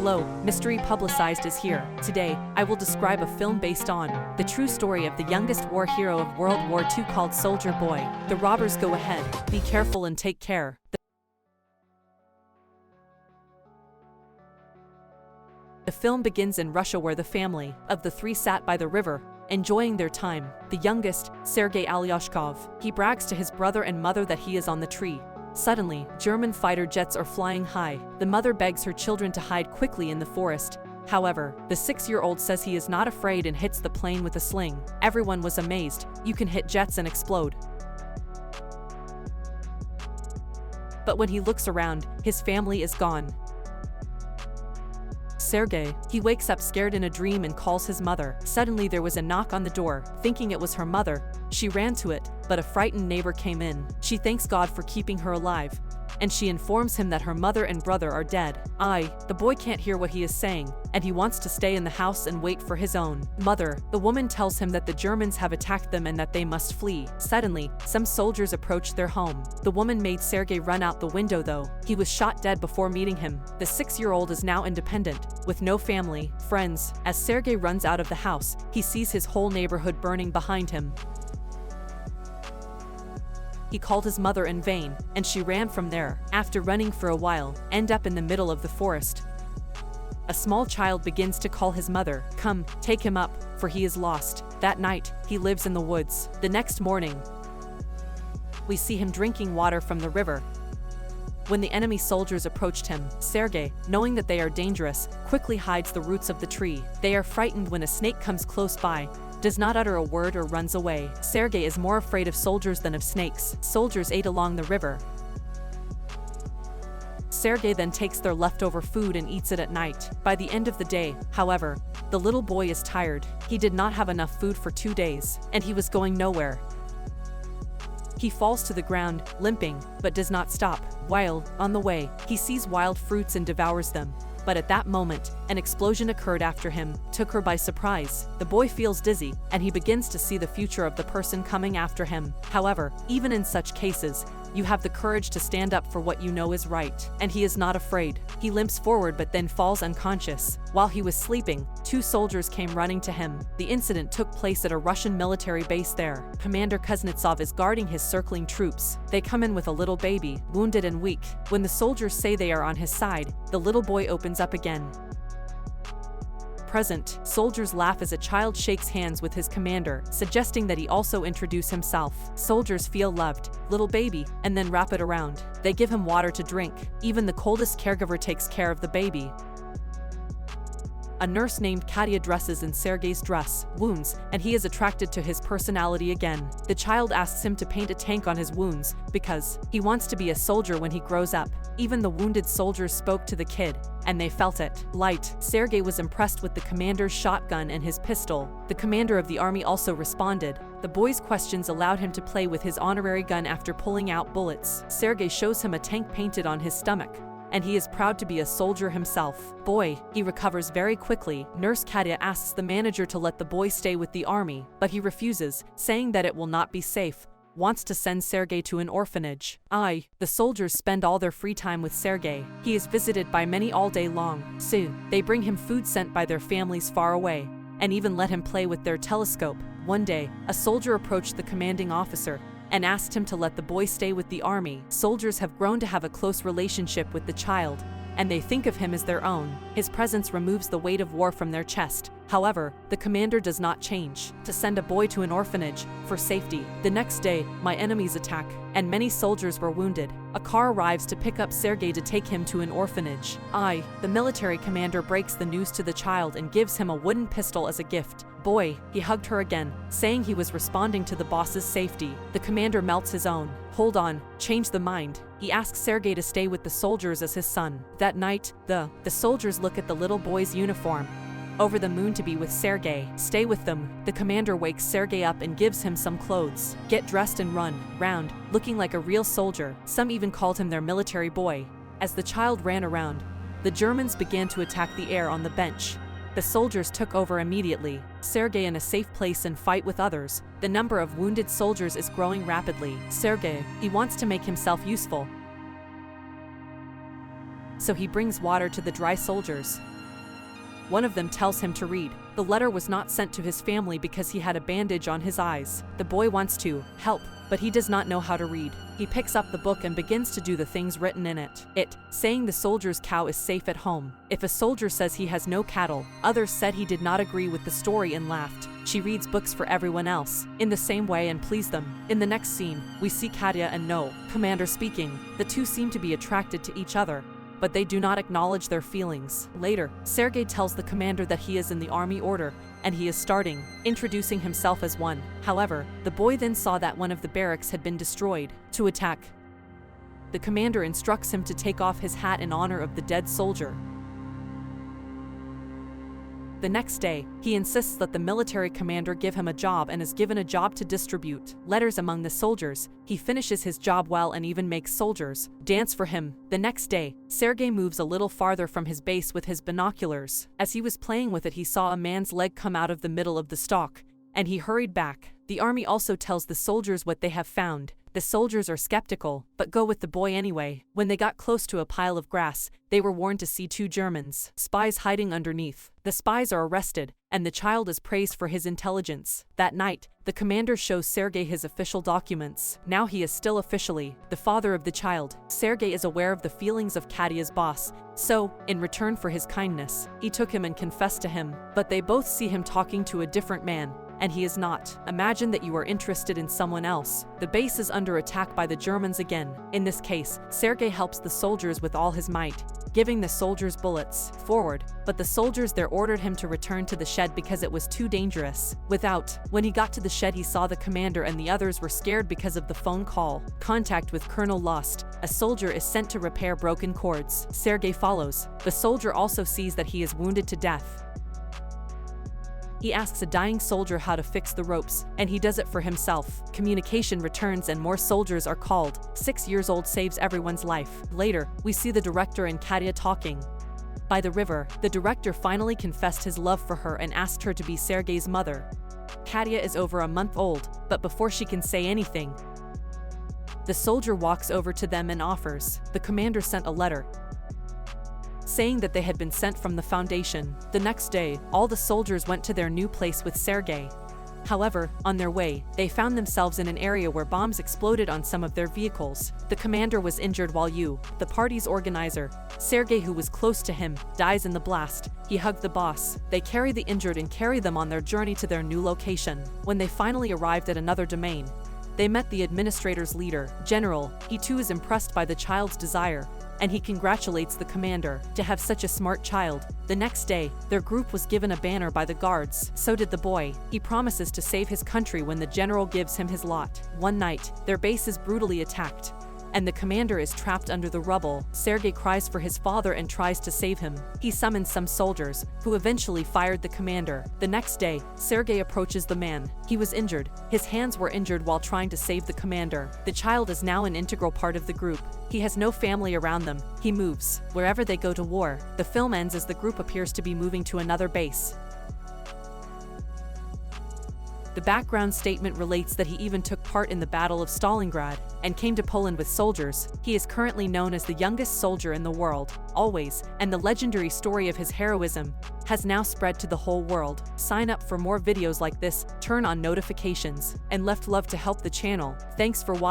Hello, Mystery Publicized is here. Today, I will describe a film based on the true story of the youngest war hero of World War II called Soldier Boy. The robbers go ahead. Be careful and take care. The film begins in Russia where the family of the three sat by the river, enjoying their time. The youngest, Sergei Aleshkov, he brags to his brother and mother that he is on the tree. Suddenly, German fighter jets are flying high. The mother begs her children to hide quickly in the forest. However, the 6-year-old says he is not afraid and hits the plane with a sling. Everyone was amazed. You can hit jets and explode. But when he looks around, his family is gone. Sergei, he wakes up scared in a dream and calls his mother. Suddenly there was a knock on the door. Thinking it was her mother, she ran to it, but a frightened neighbor came in. She thanks God for keeping her alive, and she informs him that her mother and brother are dead. The boy can't hear what he is saying, and he wants to stay in the house and wait for his own mother. The woman tells him that the Germans have attacked them and that they must flee. Suddenly, some soldiers approach their home. The woman made Sergei run out the window though. He was shot dead before meeting him. The 6-year-old is now independent, with no family, friends. As Sergei runs out of the house, he sees his whole neighborhood burning behind him. He called his mother in vain, and she ran from there. After running for a while, end up in the middle of the forest. A small child begins to call his mother, "Come, take him up, for he is lost." That night, he lives in the woods. The next morning, we see him drinking water from the river. When the enemy soldiers approached him, Sergei, knowing that they are dangerous, quickly hides the roots of the tree. They are frightened when a snake comes close by, does not utter a word or runs away. Sergei is more afraid of soldiers than of snakes. Soldiers ate along the river. Sergei then takes their leftover food and eats it at night. By the end of the day, however, the little boy is tired. He did not have enough food for 2 days, and he was going nowhere. He falls to the ground, limping, but does not stop. While on the way, he sees wild fruits and devours them. But at that moment, an explosion occurred after him, took her by surprise. The boy feels dizzy, and he begins to see the future of the person coming after him. However, even in such cases, you have the courage to stand up for what you know is right, and he is not afraid. He limps forward but then falls unconscious. While he was sleeping, 2 soldiers came running to him. The incident took place at a Russian military base there. Commander Kuznetsov is guarding his circling troops. They come in with a little baby, wounded and weak. When the soldiers say they are on his side, the little boy opens up again. Present, soldiers laugh as a child shakes hands with his commander, suggesting that he also introduce himself. Soldiers feel loved, little baby, and then wrap it around. They give him water to drink. Even the coldest caregiver takes care of the baby. A nurse named Katya dresses in Sergei's dress, wounds, and he is attracted to his personality again. The child asks him to paint a tank on his wounds, because he wants to be a soldier when he grows up. Even the wounded soldiers spoke to the kid, and they felt it. Light. Sergei was impressed with the commander's shotgun and his pistol. The commander of the army also responded. The boy's questions allowed him to play with his honorary gun after pulling out bullets. Sergei shows him a tank painted on his stomach, and he is proud to be a soldier himself. Boy, he recovers very quickly. Nurse Katya asks the manager to let the boy stay with the army, but he refuses, saying that it will not be safe. Wants to send Sergei to an orphanage. The soldiers spend all their free time with Sergei. He is visited by many all day long. They bring him food sent by their families far away, and even let him play with their telescope. One day, a soldier approached the commanding officer and asked him to let the boy stay with the army. Soldiers have grown to have a close relationship with the child, and they think of him as their own. His presence removes the weight of war from their chest. However, the commander does not change to send a boy to an orphanage for safety. The next day, my enemies attack, and many soldiers were wounded. A car arrives to pick up Sergei to take him to an orphanage. The military commander breaks the news to the child and gives him a wooden pistol as a gift. Boy, he hugged her again, saying he was responding to the boss's safety. The commander melts his own. Hold on, change the mind. He asks Sergei to stay with the soldiers as his son. That night, the soldiers look at the little boy's uniform. Over the moon to be with Sergei. Stay with them. The commander wakes Sergei up and gives him some clothes. Get dressed and run round, looking like a real soldier. Some even called him their military boy. As the child ran around, the Germans began to attack the air on the bench. The soldiers took over immediately. Sergei in a safe place and fight with others. The number of wounded soldiers is growing rapidly. Sergei, he wants to make himself useful. So he brings water to the dry soldiers. One of them tells him to read. The letter was not sent to his family because he had a bandage on his eyes. The boy wants to help, but he does not know how to read. He picks up the book and begins to do the things written in it, saying the soldier's cow is safe at home. If a soldier says he has no cattle, others said he did not agree with the story and laughed. She reads books for everyone else, in the same way and please them. In the next scene, we see Katya and No, commander speaking. The two seem to be attracted to each other, but they do not acknowledge their feelings. Later, Sergei tells the commander that he is in the army order, and he is starting, introducing himself as one. However, the boy then saw that one of the barracks had been destroyed. To attack, the commander instructs him to take off his hat in honor of the dead soldier. The next day, he insists that the military commander give him a job and is given a job to distribute letters among the soldiers. He finishes his job well and even makes soldiers dance for him. The next day, Sergei moves a little farther from his base with his binoculars. As he was playing with it, he saw a man's leg come out of the middle of the stalk, and he hurried back. The army also tells the soldiers what they have found. The soldiers are skeptical, but go with the boy anyway. When they got close to a pile of grass, they were warned to see two Germans spies hiding underneath. The spies are arrested, and the child is praised for his intelligence. That night, the commander shows Sergei his official documents. Now he is still officially the father of the child. Sergei is aware of the feelings of Katya's boss, so, in return for his kindness, he took him and confessed to him. But they both see him talking to a different man, and he is not. Imagine that you are interested in someone else. The base is under attack by the Germans again. In this case, Sergei helps the soldiers with all his might, giving the soldiers bullets forward, but the soldiers there ordered him to return to the shed because it was too dangerous. When he got to the shed, he saw the commander and the others were scared because of the phone call. Contact with Colonel lost. A soldier is sent to repair broken cords. Sergei follows. The soldier also sees that he is wounded to death. He asks a dying soldier how to fix the ropes, and he does it for himself. Communication returns and more soldiers are called. 6 years old saves everyone's life. Later, we see the director and Katya talking. By the river, the director finally confessed his love for her and asked her to be Sergei's mother. Katya is over a month old, but before she can say anything, the soldier walks over to them and offers. The commander sent a letter saying that they had been sent from the Foundation. The next day, all the soldiers went to their new place with Sergei. However, on their way, they found themselves in an area where bombs exploded on some of their vehicles. The commander was injured while the party's organizer, Sergei, who was close to him, dies in the blast. He hugged the boss. They carry the injured and carry them on their journey to their new location. When they finally arrived at another domain, they met the administrator's leader, General. He too is impressed by the child's desire, and he congratulates the commander to have such a smart child. The next day, their group was given a banner by the guards. So did the boy. He promises to save his country when the general gives him his lot. One night, their base is brutally attacked, and the commander is trapped under the rubble. Sergei cries for his father and tries to save him. He summons some soldiers, who eventually fired the commander. The next day, Sergei approaches the man. He was injured. His hands were injured while trying to save the commander. The child is now an integral part of the group. He has no family around them. He moves wherever they go to war. The film ends as the group appears to be moving to another base. The background statement relates that he even took part in the Battle of Stalingrad and came to Poland with soldiers. He is currently known as the youngest soldier in the world, always, and the legendary story of his heroism has now spread to the whole world. Sign up for more videos like this, turn on notifications, and left love to help the channel. Thanks for watching.